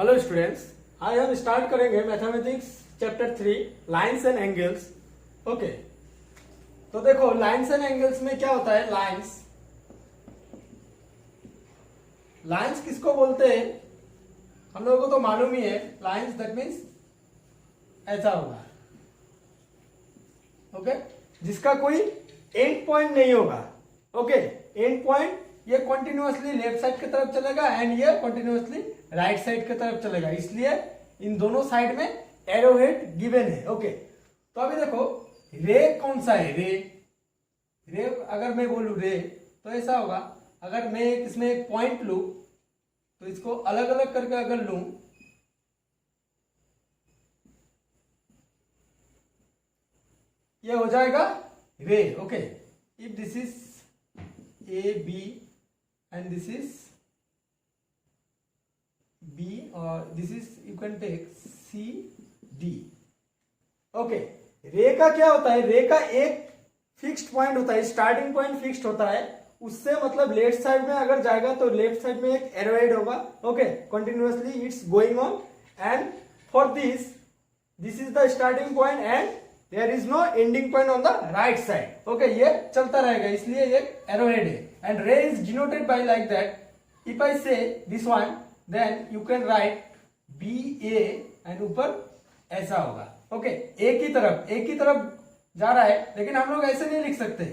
Hello students, आज हम start करेंगे mathematics chapter 3 lines and angles. Okay, तो देखो लाइंस एंड एंगल्स में क्या होता है। लाइंस किसको बोलते हैं हम लोगों को तो मालूम ही है। लाइंस दैट मीन्स ऐसा होगा, ओके, जिसका कोई एंड पॉइंट नहीं होगा। ओके, एंड पॉइंट ये कंटिन्यूअसली लेफ्ट साइड की तरफ चलेगा एंड ये कंटिन्यूअसली राइट साइड की तरफ चलेगा, इसलिए इन दोनों साइड में एरो हेड गिवन है। ओके, तो अभी देखो रे कौन सा है। रे अगर मैं बोलूं रे तो ऐसा होगा। अगर मैं इसमें एक पॉइंट लूं तो इसको अलग अलग करके अगर लूं ये हो जाएगा ray. Okay, if this is A B and this is B or this is you can take C D। Okay, रे का क्या होता है। रे का एक फिक्स्ड पॉइंट होता है, स्टार्टिंग पॉइंट फिक्स्ड होता है। उससे मतलब लेफ्ट साइड में अगर जाएगा तो लेफ्ट साइड में एक एरोहेड होगा। Okay, continuously it's going on and for this is the starting point and there is no ending point on the right side. Okay, ये चलता रहेगा, इसलिए ये एरोहेड है। And ray is denoted by like that. If I say this one, then you can write BA and ऊपर ऐसा होगा। Okay, एक ही तरफ जा रहा है, लेकिन हम लोग ऐसे नहीं लिख सकते।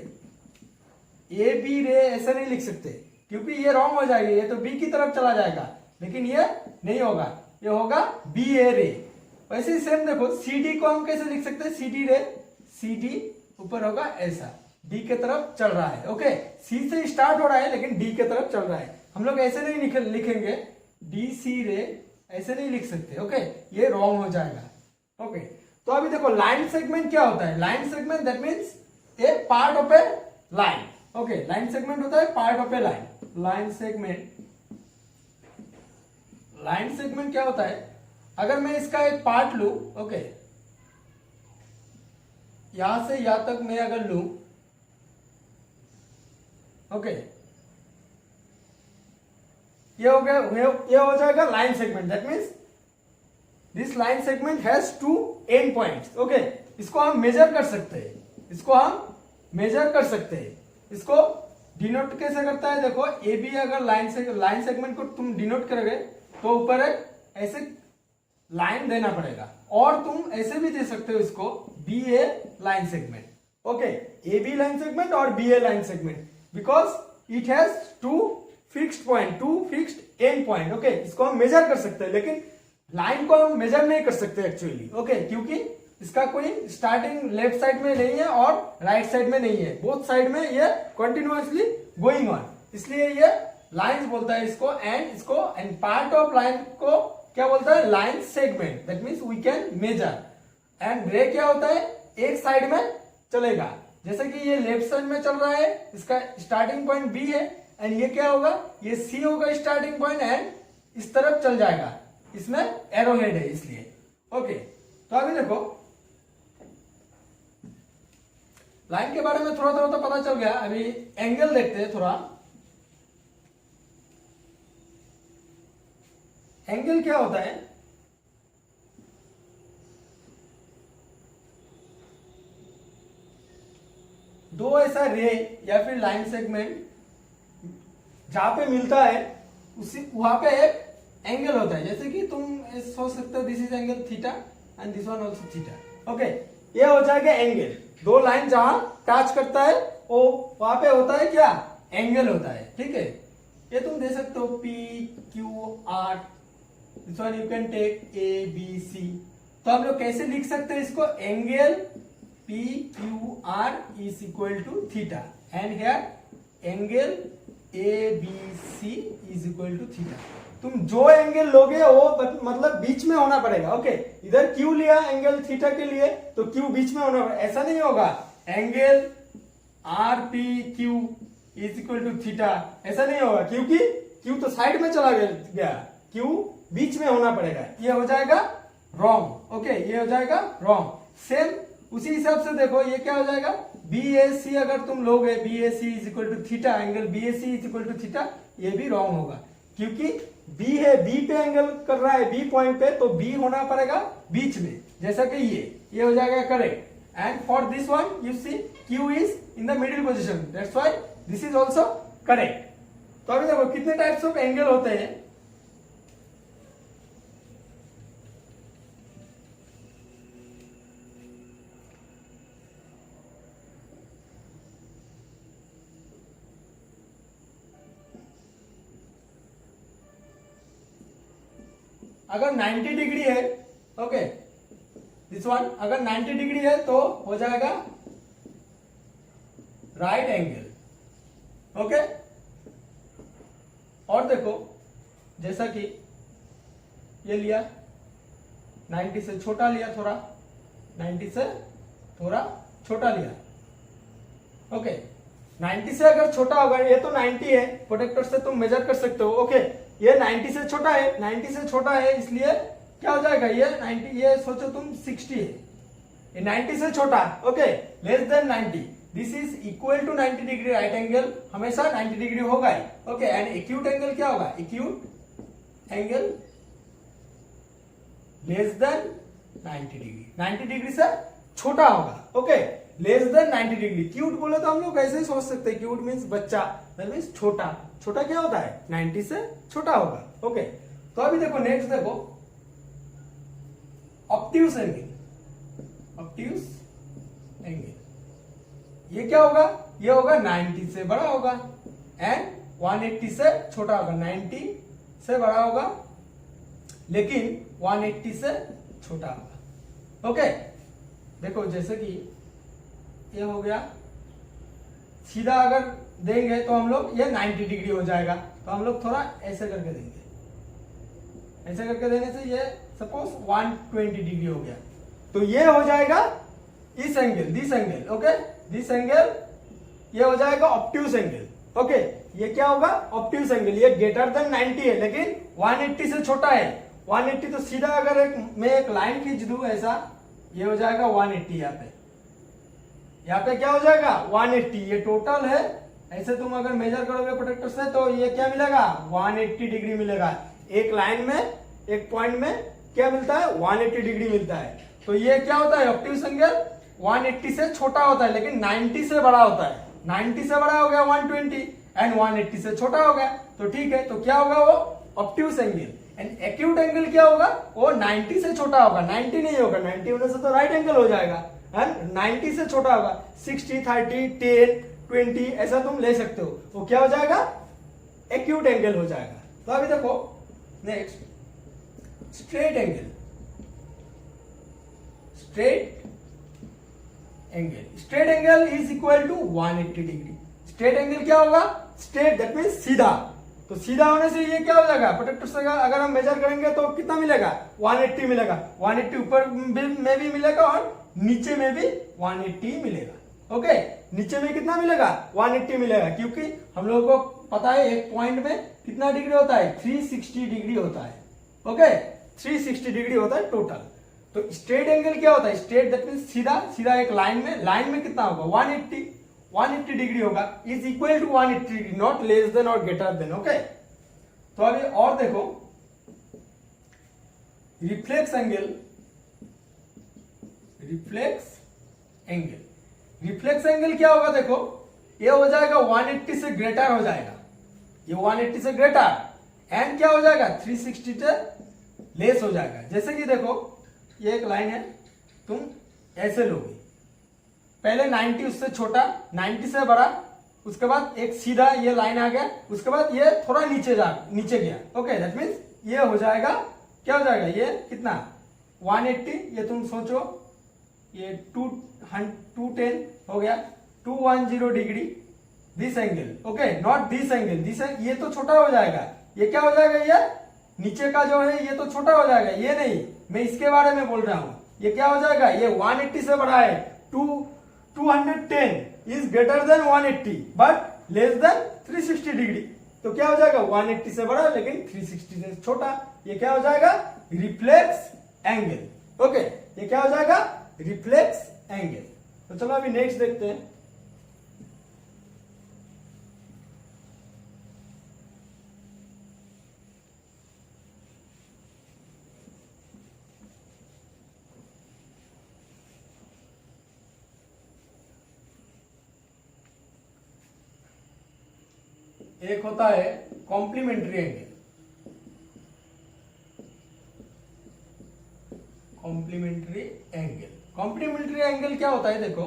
ए बी रे ऐसे नहीं लिख सकते क्योंकि ये रॉन्ग हो जाएगी। ये तो बी की तरफ चला जाएगा, लेकिन ये नहीं होगा, ये होगा बी ए रे। वैसे ही सेम देखो सी डी को हम कैसे लिख सकते हैं। सी डी रे, सी डी ऊपर होगा ऐसा, डी के तरफ चल रहा है। ओके, सी से स्टार्ट हो रहा है लेकिन डी के तरफ चल रहा है। हम लोग ऐसे नहीं लिखेंगे डी सी रे, ऐसे नहीं लिख सकते। ओके, ये रॉन्ग हो जाएगा। ओके, तो अभी देखो लाइन सेगमेंट क्या होता है। Line segment that means A part of A line. Okay, line segment होता है part of A line. Line segment क्या होता है। अगर मैं इसका एक पार्ट लू, ओके, यहां से यहां तक मैं अगर लू, ओके, ये हो गया, ये हो जाएगा line segment. That means this line segment has two end points. Okay, इसको हम मेजर कर सकते हैं, इसको डिनोट कैसे करता है। देखो ए बी अगर लाइन सेगमेंट को तुम डिनोट करोगे तो ऊपर एक ऐसे लाइन देना पड़ेगा, और तुम ऐसे भी दे सकते हो इसको B A line segment. Okay, A B line segment और B A line segment, because it has two fixed end point। Okay, इसको हम मेजर कर सकते हैं, लेकिन लाइन को हम मेजर नहीं कर सकते एक्चुअली। ओके, क्योंकि इसका कोई स्टार्टिंग लेफ्ट साइड में नहीं है और राइट साइड में नहीं है, बोथ साइड में ये कंटिन्यूअसली गोइंग ऑन, इसलिए ये लाइंस बोलता है इसको। एंड पार्ट ऑफ लाइन को क्या बोलता है, line segment. That means we can measure. And ray क्या होता है, एक साइड में चलेगा, जैसे कि ये लेफ्ट साइड में चल रहा है, इसका स्टार्टिंग पॉइंट बी है एंड ये क्या होगा, ये सी होगा स्टार्टिंग पॉइंट एंड इस तरफ चल जाएगा, इसमें एरो हेड है इसलिए। ओके, तो अभी देखो लाइन के बारे में थोड़ा थोड़ा तो पता चल गया। अभी एंगल देखते हैं थोड़ा। एंगल क्या होता है। दो ऐसा रे या फिर लाइन सेगमेंट जहां पे मिलता है उसी वहां पे एक एंगल होता है। जैसे कि तुम सोच सकते हो this is angle theta and this one also theta. Okay, ये हो जाएगा एंगल। दो लाइन जहां टच करता है वो वहां पे होता है क्या, एंगल होता है। ठीक है, ये तुम दे सकते हो P Q R, this one you can take A B C. तो हम लोग कैसे लिख सकते हैं इसको, angle P Q R is equal to theta and here angle ABC is equal to theta। तुम जो एंगल लोगे वो मतलब बीच में होना पड़ेगा। ओके, इधर Q लिया एंगल थीटा के लिए तो Q बीच में होना पड़ेगा, ऐसा नहीं होगा angle RPQ is equal to theta, ऐसा नहीं होगा क्योंकि Q तो साइड में चला गया, Q बीच में होना पड़ेगा, ये हो जाएगा रॉन्ग। ओके, ये हो जाएगा रॉन्ग। सेम उसी हिसाब से देखो ये क्या हो जाएगा, बी ए सी अगर तुम लोगे B A C is equal to theta, angle B A C is equal to theta, ये भी रॉन्ग होगा क्योंकि बी है, बी पे एंगल कर रहा है, बी पॉइंट पे, तो बी होना पड़ेगा बीच में, जैसा कि ये हो जाएगा correct. And for this one you see Q is in the middle position, that's why this is also correct. तो अभी देखो कितने टाइप्स ऑफ एंगल होते हैं। अगर 90 डिग्री है, ओके, दिस वन अगर 90 डिग्री है तो हो जाएगा राइट एंगल, ओके। और देखो जैसा कि ये लिया 90 से छोटा लिया, थोड़ा 90 से थोड़ा छोटा लिया, ओके। 90 से अगर छोटा होगा, ये तो 90 है, प्रोटेक्टर से तुम मेजर कर सकते हो, ओके। ये 90 से छोटा है, 90 से छोटा है, इसलिए क्या हो जाएगा ये 90, ये सोचो तुम 60 है, ये 90 से छोटा, okay, less than 90, this is equal to 90 degree right angle, हमेशा 90 डिग्री होगा ही, ओके। एंड एक्यूट एंगल क्या होगा, acute angle less than 90 degree, 90 degree से छोटा होगा, okay, less than 90 degree. Cute बोले तो हम लोग ऐसे ही सोच सकते हैं, क्यूट मीन्स बच्चा, दैट मीन्स छोटा, छोटा क्या होता है 90 से छोटा होगा, ओके। तो अभी देखो नेक्स्ट देखो ऑब्ट्यूस एंगल, ऑब्ट्यूस एंगल, ये क्या होगा, ये होगा 90 से बड़ा होगा एंड 180 से छोटा होगा, 90 से बड़ा होगा लेकिन 180 से छोटा होगा, ओके। देखो जैसे कि ये हो गया, सीधा अगर देंगे तो हम लोग ये 90 डिग्री हो जाएगा, तो हम लोग थोड़ा ऐसे करके देंगे, ऐसे करके देने से ये सपोज 120 डिग्री हो गया, तो ये हो जाएगा इस angle, this angle, okay, this angle, ये हो जाएगा ऑब्ट्यूस एंगल, ओके। ये क्या होगा ऑब्ट्यूस एंगल, ये ग्रेटर देन 90 है लेकिन 180 से छोटा है, 180, तो सीधा अगर मैं एक लाइन खींच दूं ऐसा, ये हो जाएगा 180, यहाँ पे क्या हो जाएगा 180, ये टोटल है, ऐसे तुम अगर मेजर करोगे प्रोटेक्टर से तो ये क्या मिलेगा 180 डिग्री मिलेगा, एक लाइन में एक पॉइंट में क्या मिलता है 180 डिग्री मिलता है। तो ये क्या होता है ऑब्ट्यूस एंगल 180 से छोटा होता है लेकिन 90 से बड़ा होता है, 90 से बड़ा हो गया 120 एंड 180 से छोटा हो गया, तो ठीक है, तो क्या होगा वो obtuse angle. And acute angle क्या होगा, वो 90 से छोटा होगा, 90 नहीं होगा, 90 होने से तो राइट एंगल हो जाएगा, एंड 90 से छोटा होगा, 60, 30, 10, 20 ऐसा तुम ले सकते हो, वो क्या हो जाएगा एक्यूट एंगल हो जाएगा। तो अभी देखो next straight angle, straight angle, straight angle is equal to 180 degree. Straight angle क्या होगा, स्ट्रेट दैट मीन्स सीधा, तो सीधा होने से ये क्या हो जाएगा प्रोटेक्टर से अगर हम मेजर करेंगे तो कितना मिलेगा 180 मिलेगा, 180 ऊपर में भी मिलेगा और नीचे में भी 180 मिलेगा, ओके। नीचे में कितना मिलेगा 180 मिलेगा, क्योंकि हम लोगों को पता है एक पॉइंट में कितना डिग्री होता है 360 डिग्री होता है, ओके, 360 डिग्री होता है टोटल। तो स्ट्रेट एंगल क्या होता है, स्ट्रेट दैट मीन्स सीधा, सीधा एक लाइन में कितना होगा 180 डिग्री होगा, is equal to 180 degree, not less than और ग्रेटर देन, ओके। तो अभी और देखो reflex angle, reflex angle, reflex angle क्या होगा, देखो ये हो जाएगा 180 से ग्रेटर हो जाएगा, ये 180 से ग्रेटर एंड क्या हो जाएगा 360 से लेस हो जाएगा। जैसे कि देखो ये एक लाइन है, तुम ऐसे लोगे, पहले 90 उससे छोटा, 90 से बड़ा, उसके बाद एक सीधा ये लाइन आ गया, उसके बाद ये थोड़ा नीचे गया, ओके, दैट मीन्स ये हो जाएगा, क्या हो जाएगा ये कितना 180, ये तुम सोचो ये 210 हो गया, 210 degree, this angle, okay, not this angle, ये तो छोटा हो जाएगा, ये क्या हो जाएगा, ये नीचे का जो है ये तो छोटा हो जाएगा, ये नहीं, मैं इसके बारे में बोल रहा हूं, ये क्या हो जाएगा, ये 180 से बड़ा है, 210 is greater than 180 but less than 360 degree, तो क्या हो जाएगा 180 से बड़ा लेकिन 360 से छोटा, ये क्या हो जाएगा रिफ्लेक्स एंगल, ओके, ये क्या हो जाएगा रिफ्लेक्स एंगल। तो चलो अभी नेक्स्ट देखते हैं। एक होता है complementary angle. Complementary angle, complementary angle क्या होता है, देखो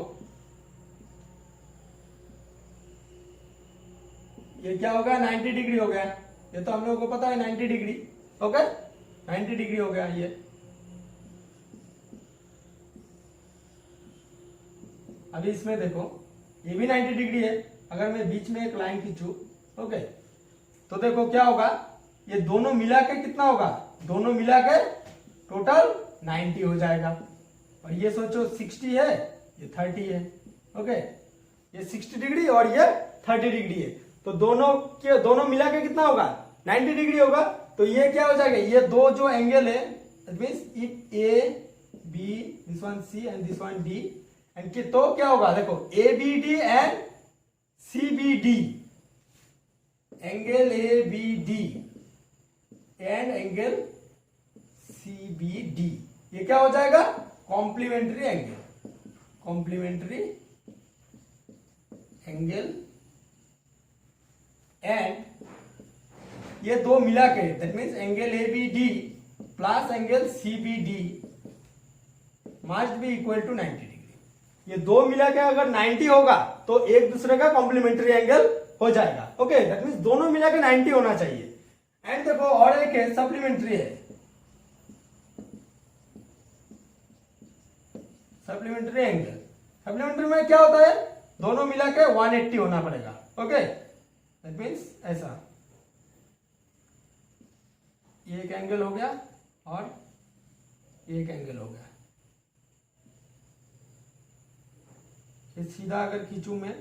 ये क्या होगा, 90 डिग्री हो गया, ये तो हम लोगों को पता है 90 डिग्री। ओके, 90 डिग्री हो गया ये। अभी इसमें देखो ये भी 90 डिग्री है। अगर मैं बीच में एक लाइन खींचू, ओके, तो देखो क्या होगा, ये दोनों मिला के कितना होगा, दोनों मिला के टोटल 90 हो जाएगा। और ये सोचो 60 है, ये 30 है। ओके, ये 60 डिग्री और ये 30 डिग्री है, तो दोनों मिला के कितना होगा, 90 डिग्री होगा। तो ये क्या हो जाएगा, ये दो जो एंगल है, that means if A B, this one C and this one D, and कि तो क्या होगा, देखो A B D and C B D, angle A B D and angle C B D, ये क्या हो जाएगा, complementary angle. Complementary angle and ये दो मिला के, that means angle A B D plus angle C B D must be equal to 90 degree. ये दो मिला के अगर 90 होगा तो एक दूसरे का कॉम्प्लीमेंट्री एंगल हो जाएगा। ओके, दैट मीन्स दोनों मिला के 90 होना चाहिए। एंड देखो और एक है सप्लीमेंट्री है, सप्लीमेंट्री एंगल। सप्लीमेंट्री में क्या होता है, दोनों मिला के 180 होना पड़ेगा। ओके, दैट मीन्स ऐसा ये एक एंगल हो गया और एक एंगल हो गया। ये सीधा अगर खींचू मैं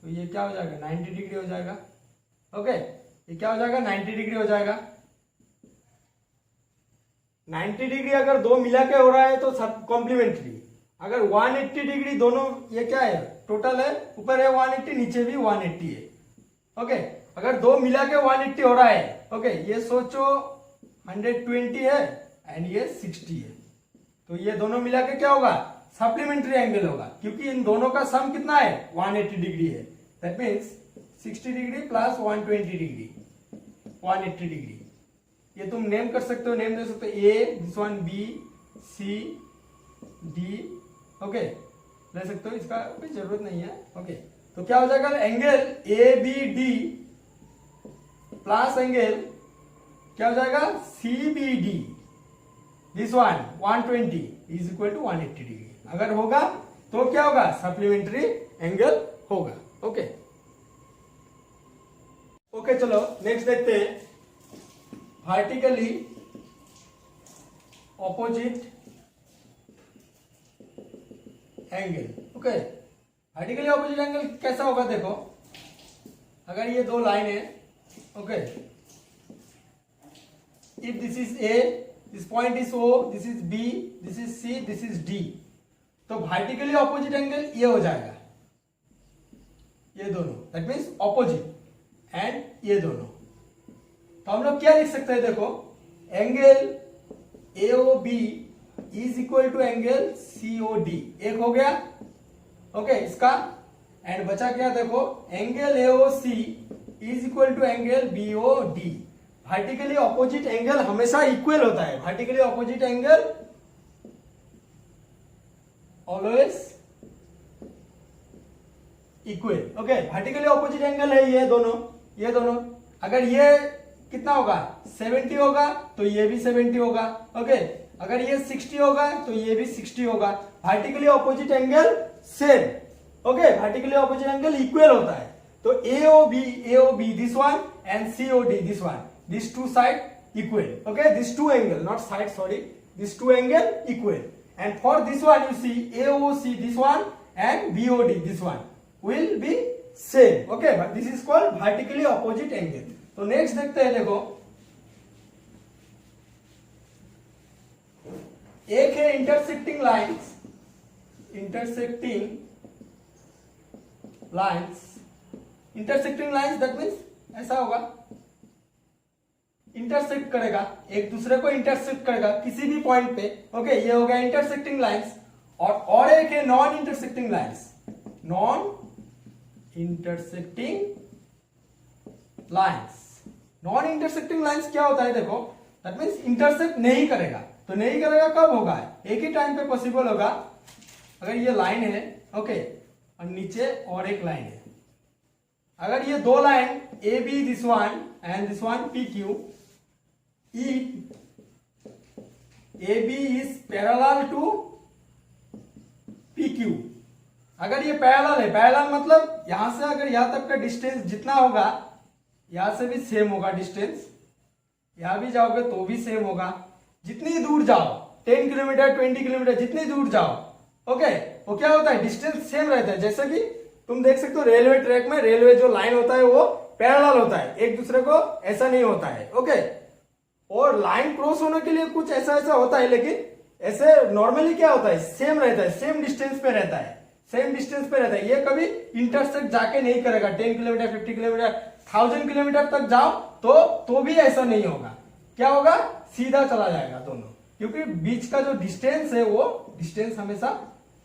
तो ये क्या हो जाएगा, 90 डिग्री हो जाएगा। ओके, ये क्या हो जाएगा, 90 डिग्री हो जाएगा। 90 डिग्री अगर दो मिला के हो रहा है तो सब कॉम्प्लीमेंट्री। अगर 180 डिग्री दोनों, ये क्या है, टोटल है, ऊपर है 180, नीचे भी 180 है। ओके, अगर दो मिला के 180 हो रहा है, ओके, ये सोचो 120 है एंड ये 60 है, तो ये दोनों मिला के क्या होगा, सप्लीमेंट्री एंगल होगा, क्योंकि इन दोनों का सम कितना है, 180 डिग्री है। That means 60 degree plus 120 degree, 180 degree. ये तुम नेम कर सकते हो, नेम दे सकते हो, A, this one B, C, D. Okay, ले सकते हो, इसका कोई जरूरत नहीं है। ओके, तो क्या हो जाएगा, angle A B D plus angle क्या हो जाएगा, C B D, this one 120 is equal to 180 degree. अगर होगा तो क्या होगा, सप्लीमेंट्री एंगल होगा। ओके ओके, चलो नेक्स्ट देखते हैं, vertically opposite angle. Okay, vertically opposite angle कैसा होगा, देखो अगर ये दो लाइन है, okay, if this is A, this point is O, this is B, this is C, this is D, तो वर्टिकली ऑपोजिट एंगल ये हो जाएगा, ये दोनों, दैट मीन्स ऑपोजिट, एंड ये दोनों। तो हम लोग क्या लिख सकते हैं, देखो angle AOB is equal to angle COD, एक हो गया। ओके, इसका एंड बचा क्या, देखो angle AOC is equal to angle BOD। Vertically opposite angle हमेशा इक्वल होता है, vertically opposite angle always equal. Okay, vertically opposite angle है ये दोनों, ये दोनों। अगर ये कितना होगा, 70 होगा तो ये भी 70 होगा। ओके, अगर ये 60 होगा तो ये भी 60 होगा। Vertically opposite angle same. Okay, vertically opposite angle equal होता है। तो AOB this one and COD this one, these two side equal. Okay, these two angle, not side, sorry, these two angle equal. And for this one you see AOC this one and BOD this one will be same. Okay, but this is called vertically opposite angle. तो next देखते हैं, देखो एक है intersecting lines, intersecting lines, intersecting lines that means ऐसा होगा, intersect करेगा, एक दूसरे को इंटरसेक्ट करेगा किसी भी पॉइंट पे। ओके, ये हो गया इंटरसेक्टिंग लाइंस। और एक है non intersecting lines, non intersecting lines. Non intersecting lines क्या होता है देखो, दैट मीन्स इंटरसेक्ट नहीं करेगा। तो नहीं करेगा कब होगा, एक ही टाइम पे पॉसिबल होगा अगर ये लाइन है, ओके, और नीचे और एक लाइन है। अगर ये दो line A B this one and this one P Q, A B is parallel to P Q. अगर ये पैरेलल है, पैरेलल मतलब यहां से अगर यहां तक का डिस्टेंस जितना होगा यहां से भी सेम होगा डिस्टेंस, यहां भी जाओगे तो भी सेम होगा। जितनी दूर जाओ 10 किलोमीटर 20 किलोमीटर जितनी दूर जाओ, ओके, वो क्या होता है डिस्टेंस सेम रहता है। जैसे कि तुम देख सकते हो रेलवे ट्रैक में रेलवे जो लाइन होता है वो पैरेलल होता है, एक दूसरे को ऐसा नहीं होता है, ओके। और लाइन क्रॉस होने के लिए कुछ ऐसा ऐसा होता है, लेकिन ऐसे नॉर्मली क्या होता है सेम रहता है, सेम डिस्टेंस पे रहता है, सेम डिस्टेंस पे रहता है। ये कभी इंटरसेक्ट जाके नहीं करेगा। 10 किलोमीटर 50 किलोमीटर 1000 किलोमीटर तक जाओ तो भी ऐसा नहीं होगा। क्या होगा, सीधा चला जाएगा दोनों, क्योंकि बीच का जो डिस्टेंस है वो डिस्टेंस हमेशा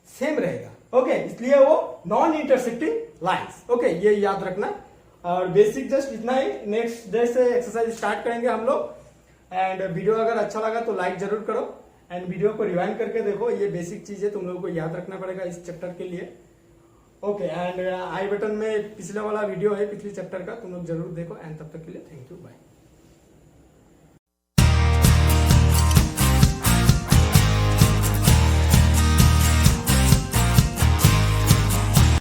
सेम रहेगा, ओके। इसलिए वो नॉन इंटरसेक्टिंग लाइंस, ओके, ये याद रखना। और बेसिक जस्ट इतना ही। नेक्स्ट डे से एक्सरसाइज स्टार्ट करेंगे हम लोग। एंड वीडियो अगर अच्छा लगा तो लाइक जरूर करो एंड वीडियो को रिवाइंड करके देखो। ये बेसिक चीजें तुम लोगों को याद रखना पड़ेगा इस चैप्टर के लिए, ओके। एंड आई बटन में पिछला वाला वीडियो है पिछले चैप्टर का, तुम लोग जरूर देखो। एंड तब तक के लिए थैंक यू, बाय।